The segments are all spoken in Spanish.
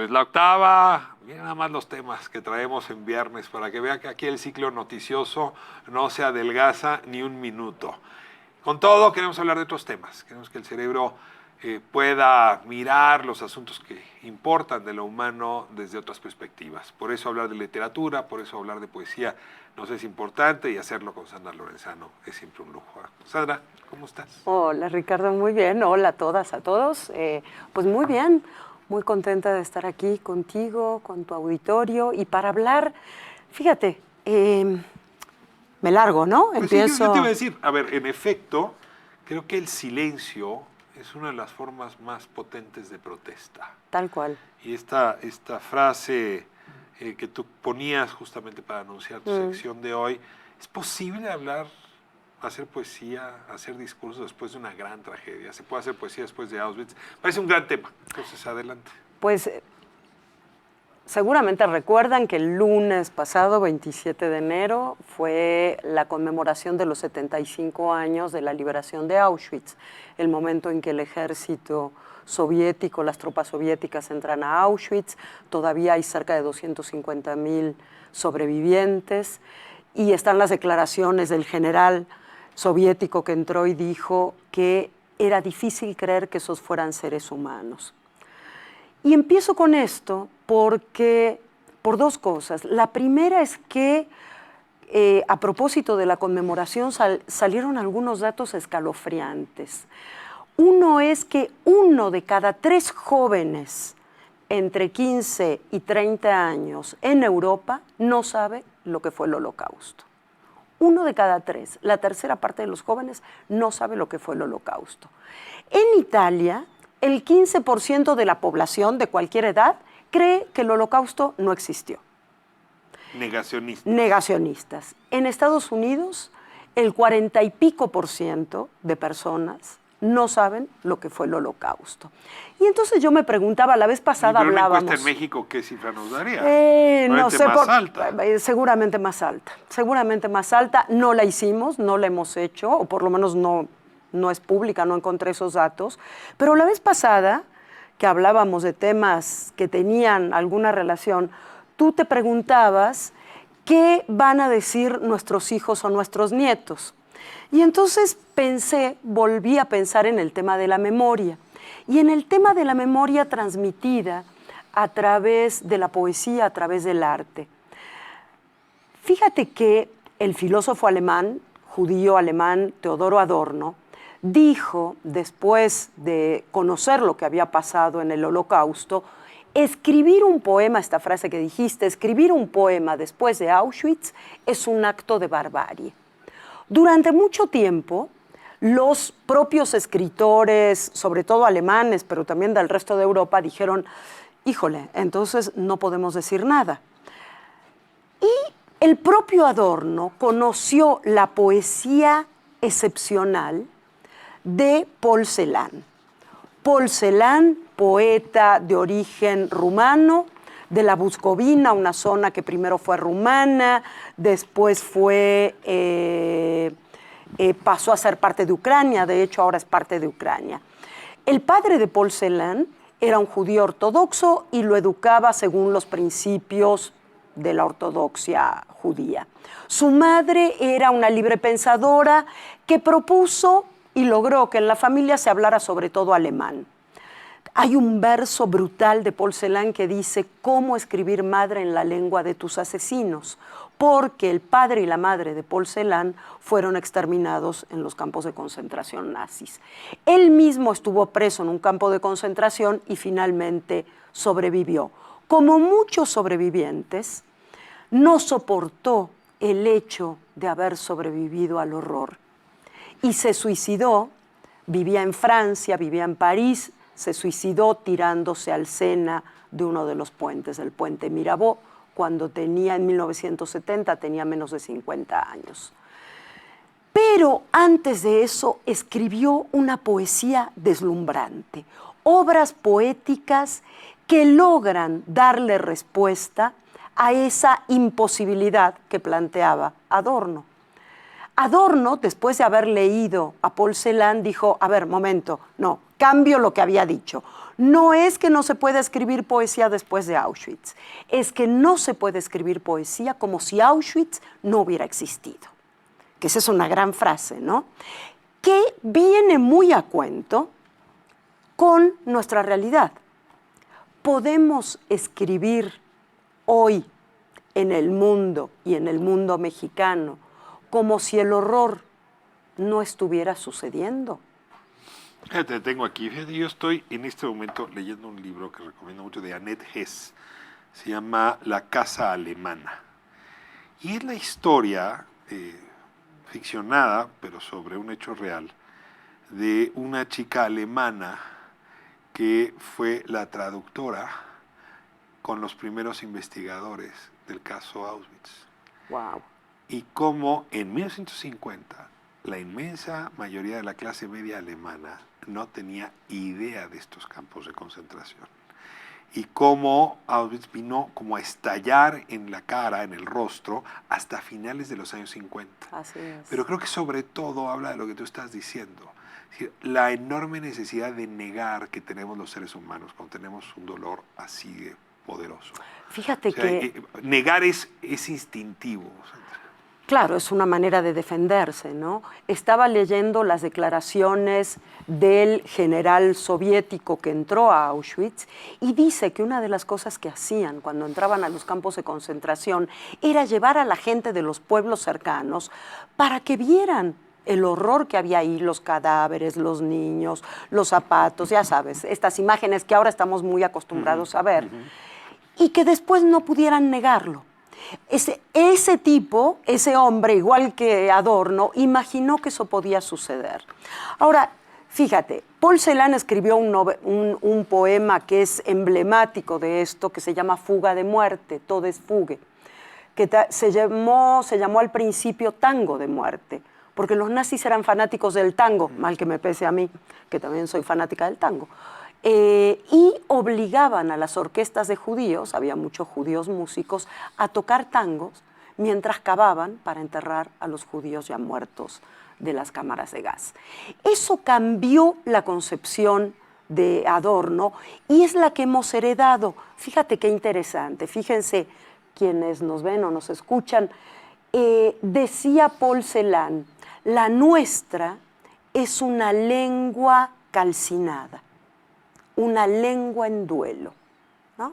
señores. La octava, miren nada más los temas que traemos en viernes para que vean que aquí el ciclo noticioso no se adelgaza ni un minuto. Con todo, queremos hablar de otros temas. Queremos que el cerebro pueda mirar los asuntos que importan de lo humano desde otras perspectivas. Por eso hablar de literatura, por eso hablar de poesía nos es importante, y hacerlo con Sandra Lorenzano es siempre un lujo. Sandra, ¿cómo estás? Hola Ricardo, muy bien. Hola a todas, a todos. Pues muy bien, muy contenta de estar aquí contigo, con tu auditorio y para hablar, fíjate, me largo, ¿no? Pues Empiezo. Sí, yo te iba a decir, a ver, en efecto, creo que el silencio es una de las formas más potentes de protesta. Tal cual. Y esta frase que tú ponías justamente para anunciar tu sección de hoy, ¿es posible hablar, hacer poesía, hacer discursos después de una gran tragedia? ¿Se puede hacer poesía después de Auschwitz? Parece un gran tema. Entonces, adelante. Pues seguramente recuerdan que el lunes pasado, 27 de enero, fue la conmemoración de los 75 años de la liberación de Auschwitz, el momento en que el ejército soviético, las tropas soviéticas entran a Auschwitz. Todavía hay cerca de 250,000 sobrevivientes y están las declaraciones del general soviético que entró y dijo que era difícil creer que esos fueran seres humanos. Y empiezo con esto porque, por dos cosas. La primera es que a propósito de la conmemoración salieron algunos datos escalofriantes. Uno es que 1 de cada 3 jóvenes entre 15 y 30 años en Europa no sabe lo que fue el Holocausto. 1 de cada 3, la tercera parte de los jóvenes no sabe lo que fue el Holocausto. En Italia, el 15% de la población de cualquier edad cree que el Holocausto no existió. Negacionistas. Negacionistas. En Estados Unidos, el 40 y pico % de personas no saben lo que fue el Holocausto. Y entonces yo me preguntaba, la vez pasada hablábamos... Una encuesta en México, ¿qué cifra nos daría? No sé, más alta. Seguramente más alta. Seguramente más alta. No la hicimos, no la hemos hecho, o por lo menos no es pública, no encontré esos datos. Pero la vez pasada, que hablábamos de temas que tenían alguna relación, tú te preguntabas qué van a decir nuestros hijos o nuestros nietos. Y entonces volví a pensar en el tema de la memoria. Y en el tema de la memoria transmitida a través de la poesía, a través del arte. Fíjate que el filósofo alemán, judío alemán, Teodoro Adorno, dijo, después de conocer lo que había pasado en el Holocausto, escribir un poema, esta frase que dijiste, escribir un poema después de Auschwitz es un acto de barbarie. Durante mucho tiempo, los propios escritores, sobre todo alemanes, pero también del resto de Europa, dijeron, híjole, entonces no podemos decir nada. Y el propio Adorno conoció la poesía excepcional de Paul Celan. Paul Celan, poeta de origen rumano, de la Buscovina, una zona que primero fue rumana, después pasó a ser parte de Ucrania, de hecho ahora es parte de Ucrania. El padre de Paul Celan era un judío ortodoxo y lo educaba según los principios de la ortodoxia judía. Su madre era una librepensadora que propuso y logró que en la familia se hablara sobre todo alemán. Hay un verso brutal de Paul Celan que dice cómo escribir madre en la lengua de tus asesinos, porque el padre y la madre de Paul Celan fueron exterminados en los campos de concentración nazis. Él mismo estuvo preso en un campo de concentración y finalmente sobrevivió. Como muchos sobrevivientes, no soportó el hecho de haber sobrevivido al horror y se suicidó. Vivía en Francia, vivía en París, se suicidó tirándose al Sena de uno de los puentes, el puente Mirabeau, cuando en 1970 tenía menos de 50 años. Pero antes de eso escribió una poesía deslumbrante, obras poéticas que logran darle respuesta a esa imposibilidad que planteaba Adorno. Adorno, después de haber leído a Paul Celan, dijo, a ver, momento, no, cambio lo que había dicho. No es que no se pueda escribir poesía después de Auschwitz, es que no se puede escribir poesía como si Auschwitz no hubiera existido. Que esa es una gran frase, ¿no? Que viene muy a cuento con nuestra realidad. Podemos escribir hoy en el mundo y en el mundo mexicano como si el horror no estuviera sucediendo. Fíjate, tengo aquí. Fíjate, yo estoy en este momento leyendo un libro que recomiendo mucho de Annette Hess. Se llama La Casa Alemana. Y es la historia ficcionada, pero sobre un hecho real, de una chica alemana que fue la traductora con los primeros investigadores del caso Auschwitz. Wow. Y cómo en 1950 la inmensa mayoría de la clase media alemana no tenía idea de estos campos de concentración. Y cómo Auschwitz vino como a estallar en la cara, en el rostro, hasta finales de los años 50. Así es. Pero creo que sobre todo habla de lo que tú estás diciendo. Es decir, la enorme necesidad de negar que tenemos los seres humanos cuando tenemos un dolor así de poderoso. Fíjate que... negar es instintivo. Claro, es una manera de defenderse, ¿no? Estaba leyendo las declaraciones del general soviético que entró a Auschwitz y dice que una de las cosas que hacían cuando entraban a los campos de concentración era llevar a la gente de los pueblos cercanos para que vieran el horror que había ahí, los cadáveres, los niños, los zapatos, ya sabes, estas imágenes que ahora estamos muy acostumbrados a ver, y que después no pudieran negarlo. Ese tipo, ese hombre, igual que Adorno, imaginó que eso podía suceder. Ahora, fíjate, Paul Celan escribió un poema que es emblemático de esto, que se llama Fuga de muerte, todo es fugue, que se llamó al principio Tango de muerte, porque los nazis eran fanáticos del tango, mal que me pese a mí, que también soy fanática del tango. Y obligaban a las orquestas de judíos, había muchos judíos músicos, a tocar tangos mientras cavaban para enterrar a los judíos ya muertos de las cámaras de gas. Eso cambió la concepción de Adorno y es la que hemos heredado. Fíjate qué interesante, fíjense quienes nos ven o nos escuchan, decía Paul Celan, la nuestra es una lengua calcinada, una lengua en duelo, ¿no?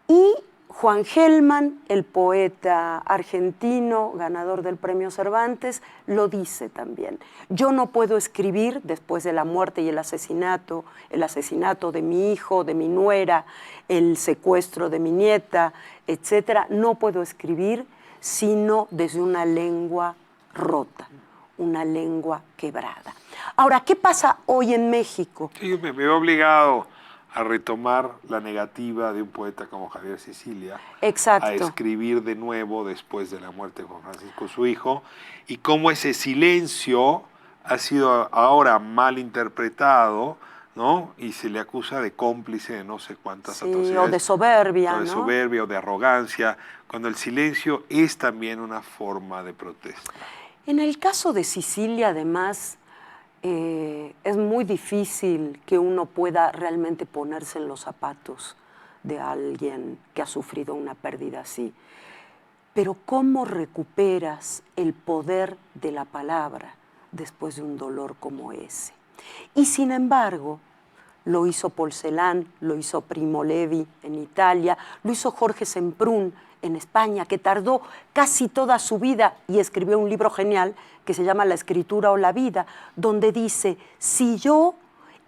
Y Juan Gelman, el poeta argentino, ganador del Premio Cervantes, lo dice también. Yo no puedo escribir después de la muerte y el asesinato de mi hijo, de mi nuera, el secuestro de mi nieta, etcétera. No puedo escribir sino desde una lengua rota, una lengua quebrada. Ahora, ¿qué pasa hoy en México? Sí, me veo obligado a retomar la negativa de un poeta como Javier Sicilia. Exacto. A escribir de nuevo después de la muerte de Juan Francisco, su hijo, y cómo ese silencio ha sido ahora mal interpretado, ¿no? Y se le acusa de cómplice de no sé cuántas atrocidades. O de soberbia, o de soberbia o de arrogancia, cuando el silencio es también una forma de protesta. En el caso de Sicilia, además, es muy difícil que uno pueda realmente ponerse en los zapatos de alguien que ha sufrido una pérdida así. Pero ¿cómo recuperas el poder de la palabra después de un dolor como ese? Y sin embargo, lo hizo Paul Celan, lo hizo Primo Levi en Italia, lo hizo Jorge Semprún en España, que tardó casi toda su vida y escribió un libro genial que se llama La escritura o la vida, donde dice, si yo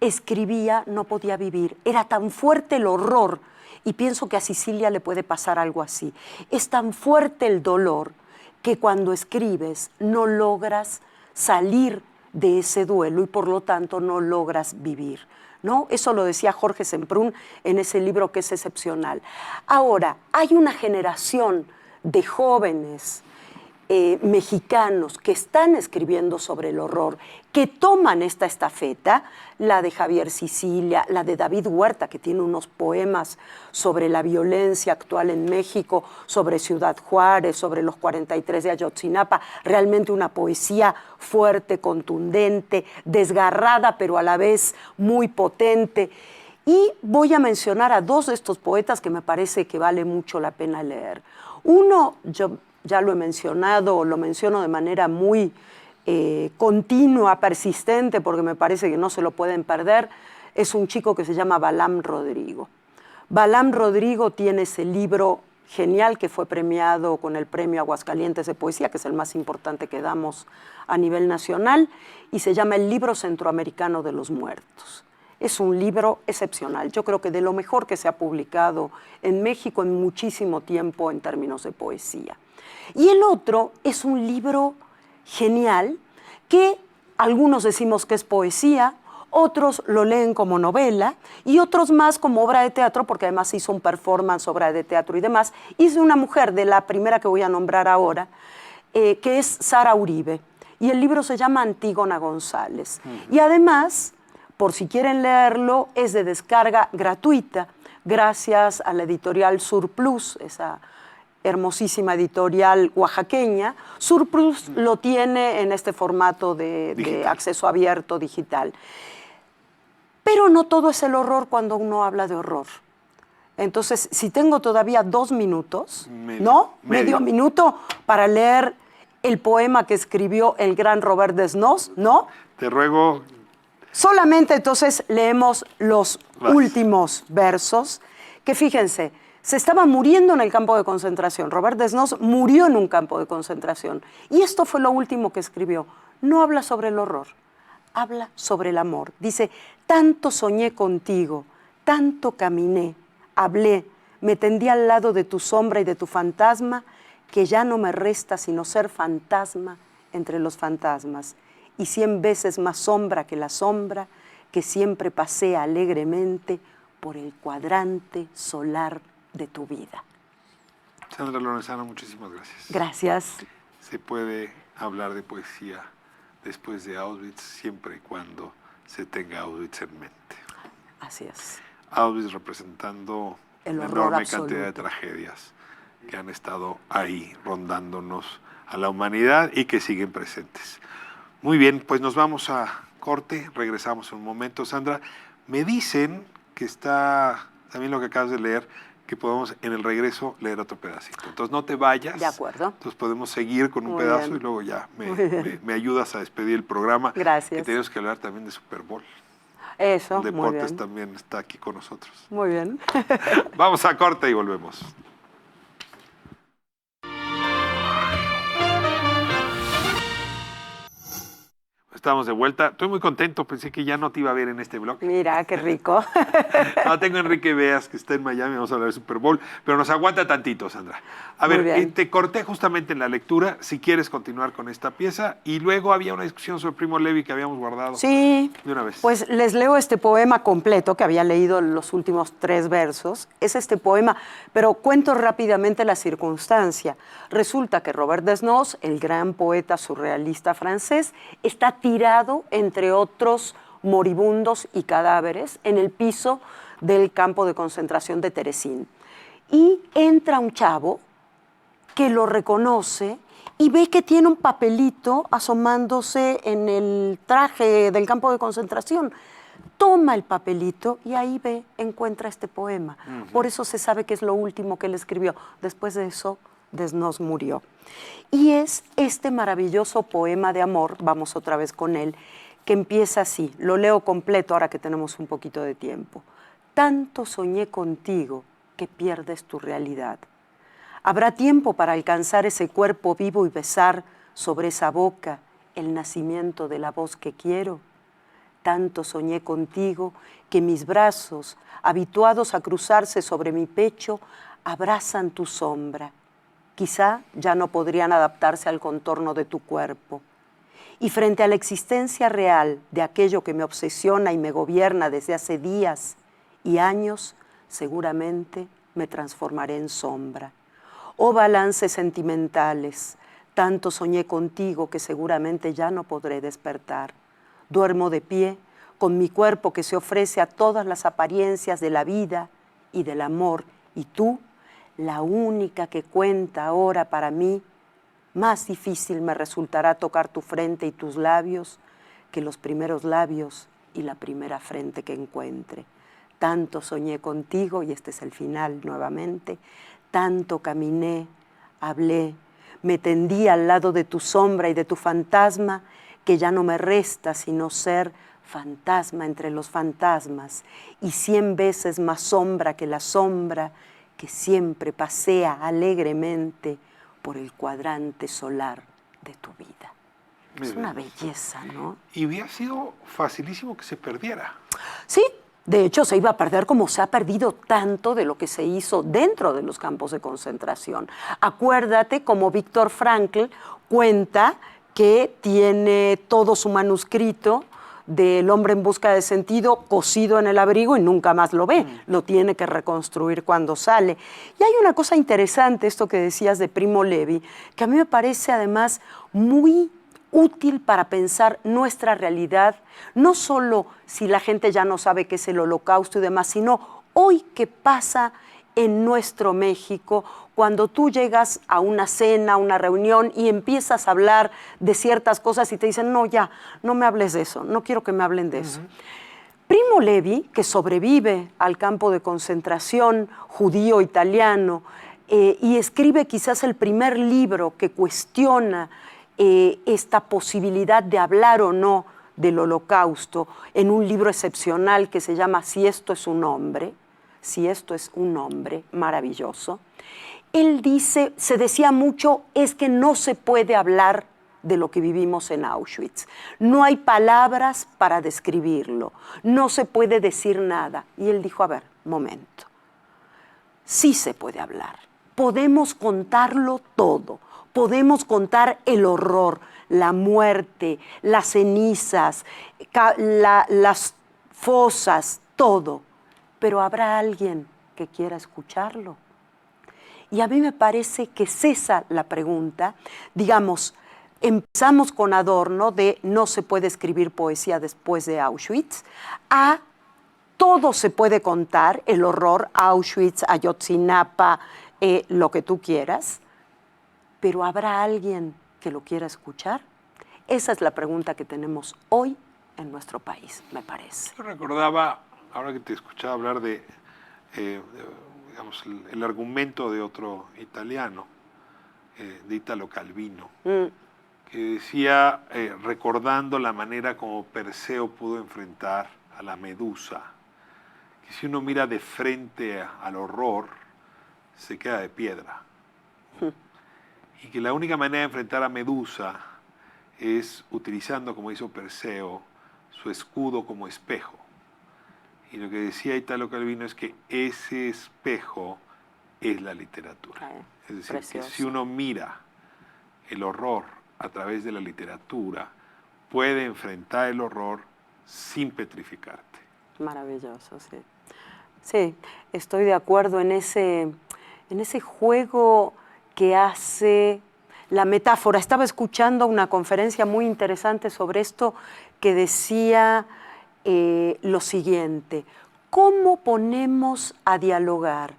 escribía no podía vivir, era tan fuerte el horror, y pienso que a Sicilia le puede pasar algo así, es tan fuerte el dolor que cuando escribes no logras salir de ese duelo y por lo tanto no logras vivir, ¿no? Eso lo decía Jorge Semprún en ese libro que es excepcional. Ahora, hay una generación de jóvenes mexicanos que están escribiendo sobre el horror, que toman esta estafeta, la de Javier Sicilia, la de David Huerta, que tiene unos poemas sobre la violencia actual en México, sobre Ciudad Juárez, sobre los 43 de Ayotzinapa, realmente una poesía fuerte, contundente, desgarrada, pero a la vez muy potente. Y voy a mencionar a dos de estos poetas que me parece que vale mucho la pena leer. Uno, yo ya lo he mencionado, lo menciono de manera muy continua, persistente, porque me parece que no se lo pueden perder, es un chico que se llama Balam Rodrigo. Balam Rodrigo tiene ese libro genial que fue premiado con el Premio Aguascalientes de Poesía, que es el más importante que damos a nivel nacional, y se llama El Libro Centroamericano de los Muertos. Es un libro excepcional, yo creo que de lo mejor que se ha publicado en México en muchísimo tiempo en términos de poesía. Y el otro es un libro genial que algunos decimos que es poesía, otros lo leen como novela y otros más como obra de teatro, porque además hizo un performance, obra de teatro y demás. Hizo una mujer, de la primera que voy a nombrar ahora, que es Sara Uribe. Y el libro se llama Antígona González. Y además, por si quieren leerlo, es de descarga gratuita, gracias a la editorial Surplus, esa hermosísima editorial oaxaqueña. Surplus lo tiene en este formato de acceso abierto digital. Pero no todo es el horror cuando uno habla de horror. Entonces, si tengo todavía 2 minutos, medio minuto para leer el poema que escribió el gran Robert Desnos, ¿no? Te ruego. Solamente entonces leemos los últimos versos, que fíjense, se estaba muriendo en el campo de concentración. Robert Desnos murió en un campo de concentración. Y esto fue lo último que escribió. No habla sobre el horror, habla sobre el amor. Dice, tanto soñé contigo, tanto caminé, hablé, me tendí al lado de tu sombra y de tu fantasma, que ya no me resta sino ser fantasma entre los fantasmas. Y 100 veces más sombra que la sombra, que siempre pasea alegremente por el cuadrante solar de tu vida. Sandra Lorenzano, muchísimas gracias. Gracias. Se puede hablar de poesía después de Auschwitz siempre y cuando se tenga Auschwitz en mente. Así es. Auschwitz representando una enorme cantidad de tragedias que han estado ahí rondándonos a la humanidad y que siguen presentes. Muy bien, pues nos vamos a corte, regresamos en un momento. Sandra, me dicen que está también lo que acabas de leer, que podemos en el regreso leer otro pedacito. Entonces no te vayas. De acuerdo. Entonces podemos seguir con un Muy pedazo bien. y luego ya me ayudas a despedir el programa. Gracias. Que tenemos que hablar también de Super Bowl. Eso, El muy deportes bien. también está aquí con nosotros. Muy bien. Vamos a corte y volvemos. Estamos de vuelta. Estoy muy contento. Pensé que ya no te iba a ver en este blog. Mira, qué rico. No, tengo a Enrique Beas, que está en Miami. Vamos a hablar de Super Bowl. Pero nos aguanta tantito, Sandra. A Muy ver, bien. te corté justamente en la lectura. Si quieres continuar con esta pieza. Y luego había una discusión sobre Primo Levi que habíamos guardado. Sí. De una vez. Pues les leo este poema completo, que había leído los últimos 3 versos. Es este poema, pero cuento rápidamente la circunstancia. Resulta que Robert Desnos, el gran poeta surrealista francés, está tirado, entre otros moribundos y cadáveres, en el piso del campo de concentración de Terezín. Y entra un chavo que lo reconoce y ve que tiene un papelito asomándose en el traje del campo de concentración. Toma el papelito y ahí encuentra este poema. Por eso se sabe que es lo último que él escribió. Después de eso, Desnos murió. Y es este maravilloso poema de amor, vamos otra vez con él, que empieza así. Lo leo completo ahora que tenemos un poquito de tiempo. Tanto soñé contigo que pierdes tu realidad. ¿Habrá tiempo para alcanzar ese cuerpo vivo y besar sobre esa boca el nacimiento de la voz que quiero? Tanto soñé contigo que mis brazos, habituados a cruzarse sobre mi pecho, abrazan tu sombra. Quizá ya no podrían adaptarse al contorno de tu cuerpo. Y frente a la existencia real de aquello que me obsesiona y me gobierna desde hace días y años, seguramente me transformaré en sombra. Oh balances sentimentales, Tanto soñé contigo que seguramente ya no podré despertar. Duermo de pie, con mi cuerpo que se ofrece a todas las apariencias de la vida y del amor, y tú, la única que cuenta ahora para mí. Más difícil me resultará tocar tu frente y tus labios que los primeros labios y la primera frente que encuentre. Tanto soñé contigo, y este es el final nuevamente, tanto caminé, hablé, me tendí al lado de tu sombra y de tu fantasma, que ya no me resta sino ser fantasma entre los fantasmas, y 100 veces más sombra que la sombra que siempre pasea alegremente por el cuadrante solar de tu vida. Es una belleza, ¿no? Y hubiera sido facilísimo que se perdiera. Sí, de hecho se iba a perder como se ha perdido tanto de lo que se hizo dentro de los campos de concentración. Acuérdate como Viktor Frankl cuenta que tiene todo su manuscrito del hombre en busca de sentido cosido en el abrigo y nunca más lo ve, lo tiene que reconstruir cuando sale. Y hay una cosa interesante, esto que decías de Primo Levi, que a mí me parece además muy útil para pensar nuestra realidad, no solo si la gente ya no sabe qué es el Holocausto y demás, sino hoy qué pasa en nuestro México cuando tú llegas a una cena, a una reunión y empiezas a hablar de ciertas cosas y te dicen, no, ya, no me hables de eso, no quiero que me hablen de eso. Primo Levi, que sobrevive al campo de concentración judío-italiano y escribe quizás el primer libro que cuestiona esta posibilidad de hablar o no del Holocausto en un libro excepcional que se llama Si esto es un hombre, si esto es un hombre maravilloso. Él dice, se decía mucho, es que no se puede hablar de lo que vivimos en Auschwitz. No hay palabras para describirlo, no se puede decir nada. Y él dijo, a ver, momento, sí se puede hablar, podemos contarlo todo, podemos contar el horror, la muerte, las cenizas, las fosas, todo, pero habrá alguien que quiera escucharlo. Y a mí me parece que es esa la pregunta. Digamos, empezamos con Adorno de no se puede escribir poesía después de Auschwitz, a todo se puede contar, el horror, Auschwitz, Ayotzinapa, lo que tú quieras, pero ¿habrá alguien que lo quiera escuchar? Esa es la pregunta que tenemos hoy en nuestro país, me parece. Yo recordaba, ahora que te escuchaba hablar digamos, el argumento de otro italiano, de Italo Calvino, que decía, recordando la manera como Perseo pudo enfrentar a la medusa, que si uno mira de frente al horror, se queda de piedra. Y que la única manera de enfrentar a Medusa es utilizando, como hizo Perseo, su escudo como espejo. Y lo que decía Italo Calvino es que ese espejo es la literatura. Es decir, precioso. Que si uno mira el horror a través de la literatura, puede enfrentar el horror sin petrificarte. Maravilloso, sí. Sí, estoy de acuerdo en ese juego que hace la metáfora. Estaba escuchando una conferencia muy interesante sobre esto que decía lo siguiente: ¿cómo ponemos a dialogar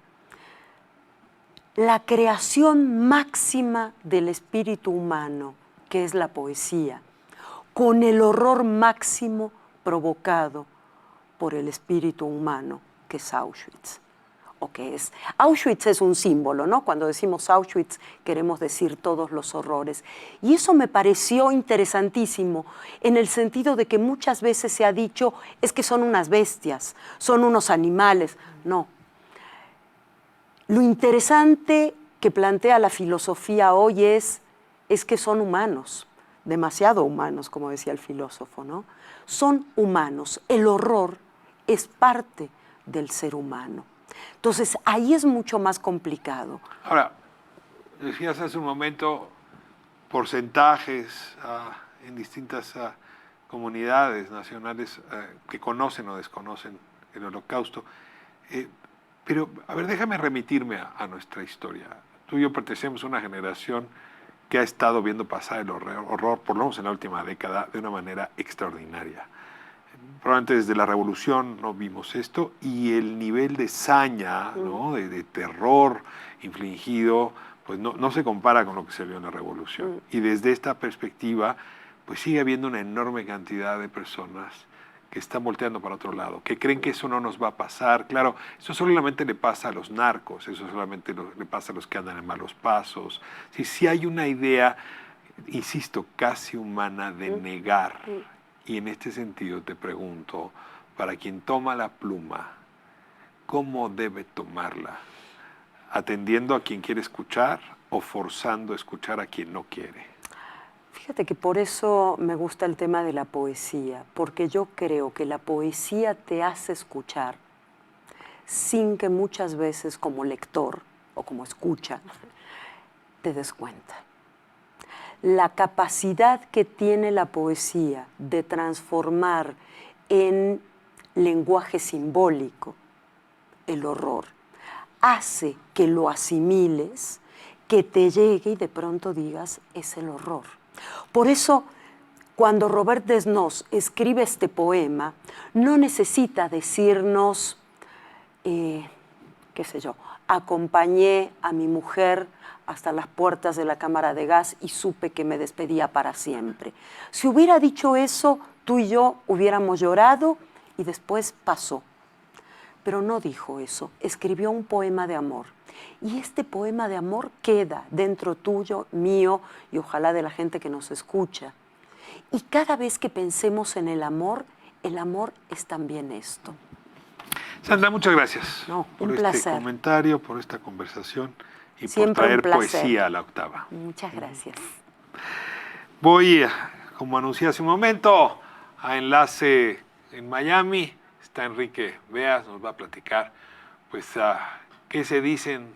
la creación máxima del espíritu humano, que es la poesía, con el horror máximo provocado por el espíritu humano, que es Auschwitz? Auschwitz es un símbolo, ¿no? Cuando decimos Auschwitz queremos decir todos los horrores. Y eso me pareció interesantísimo en el sentido de que muchas veces se ha dicho es que son unas bestias, son unos animales. No. Lo interesante que plantea la filosofía hoy es que son humanos, demasiado humanos, como decía el filósofo, ¿no? Son humanos. El horror es parte del ser humano. Entonces, ahí es mucho más complicado. Ahora, decías hace un momento porcentajes en distintas comunidades nacionales que conocen o desconocen el Holocausto. Pero, a ver, déjame remitirme a nuestra historia. Tú y yo pertenecemos a una generación que ha estado viendo pasar el horror, por lo menos en la última década, de una manera extraordinaria. Probablemente desde la Revolución no vimos esto, y el nivel de saña, ¿no? de terror infligido, pues no se compara con lo que se vio en la Revolución. Y desde esta perspectiva, pues sigue habiendo una enorme cantidad de personas que están volteando para otro lado, que creen que eso no nos va a pasar. Claro, eso solamente le pasa a los narcos, eso solamente le pasa a los que andan en malos pasos. Sí hay una idea, insisto, casi humana de negar. Y en este sentido te pregunto, para quien toma la pluma, ¿cómo debe tomarla? ¿Atendiendo a quien quiere escuchar o forzando a escuchar a quien no quiere? Fíjate que por eso me gusta el tema de la poesía, porque yo creo que la poesía te hace escuchar sin que muchas veces como lector o como escucha te des cuenta. La capacidad que tiene la poesía de transformar en lenguaje simbólico el horror hace que lo asimiles, que te llegue y de pronto digas, es el horror. Por eso, cuando Robert Desnos escribe este poema, no necesita decirnos, qué sé yo, acompañé a mi mujer hasta las puertas de la cámara de gas y supe que me despedía para siempre. Si hubiera dicho eso, tú y yo hubiéramos llorado y después pasó. Pero no dijo eso, escribió un poema de amor. Y este poema de amor queda dentro tuyo, mío y ojalá de la gente que nos escucha. Y cada vez que pensemos en el amor es también esto. Sandra, muchas gracias por este comentario, por esta conversación y siempre por traer poesía a la octava. Muchas gracias. Voy, como anuncié hace un momento, a Enlace en Miami. Está Enrique Beas, nos va a platicar pues qué se dicen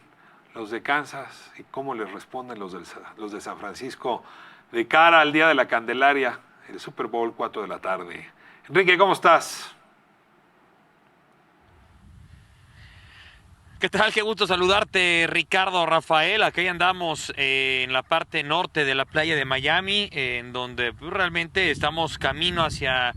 los de Kansas y cómo les responden los de San Francisco de cara al Día de la Candelaria, el Super Bowl 4 de la tarde. Enrique, ¿cómo estás? ¿Qué tal? Qué gusto saludarte, Ricardo, Rafael. Aquí andamos en la parte norte de la playa de Miami, en donde realmente estamos camino hacia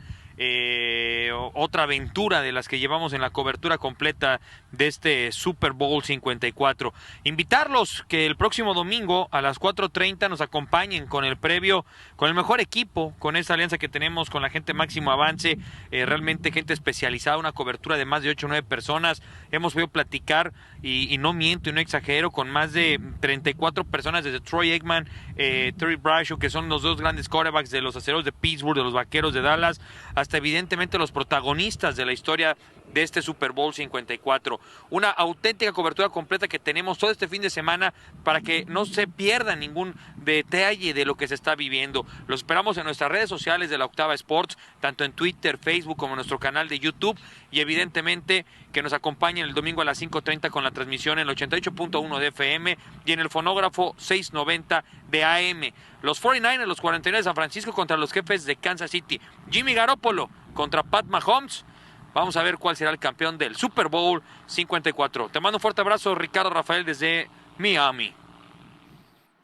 otra aventura de las que llevamos en la cobertura completa de este Super Bowl 54. Invitarlos que el próximo domingo a las 4:30 nos acompañen con el previo, con el mejor equipo, con esa alianza que tenemos con la gente Máximo Avance, realmente gente especializada, una cobertura de más de 8 o 9 personas. Hemos podido platicar, y no miento y no exagero, con más de 34 personas, desde Troy Aikman, Terry Bradshaw, que son los dos grandes quarterbacks de los Acereros de Pittsburgh, de los Vaqueros de Dallas, hasta evidentemente los protagonistas de la historia de este Super Bowl 54. Una auténtica cobertura completa que tenemos todo este fin de semana para que no se pierda ningún detalle de lo que se está viviendo. Los esperamos en nuestras redes sociales de la Octava Sports, tanto en Twitter, Facebook como en nuestro canal de YouTube, y evidentemente que nos acompañen el domingo a las 5:30 con la transmisión en el 88.1 de FM y en el fonógrafo 690 de AM. Los 49ers, los 49 de San Francisco contra los Jefes de Kansas City. Jimmy Garoppolo contra Pat Mahomes. Vamos a ver cuál será el campeón del Super Bowl 54. Te mando un fuerte abrazo, Ricardo, Rafael, desde Miami.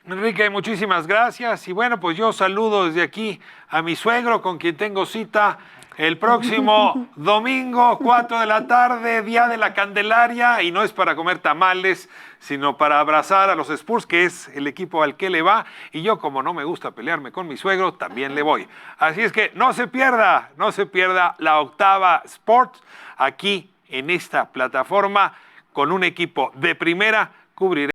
Enrique, muchísimas gracias. Y bueno, pues yo saludo desde aquí a mi suegro, con quien tengo cita el próximo domingo, 4 de la tarde, Día de la Candelaria, y no es para comer tamales, sino para abrazar a los Spurs, que es el equipo al que le va, y yo, como no me gusta pelearme con mi suegro, también le voy. Así es que no se pierda la Octava Sports aquí en esta plataforma, con un equipo de primera. Cubriré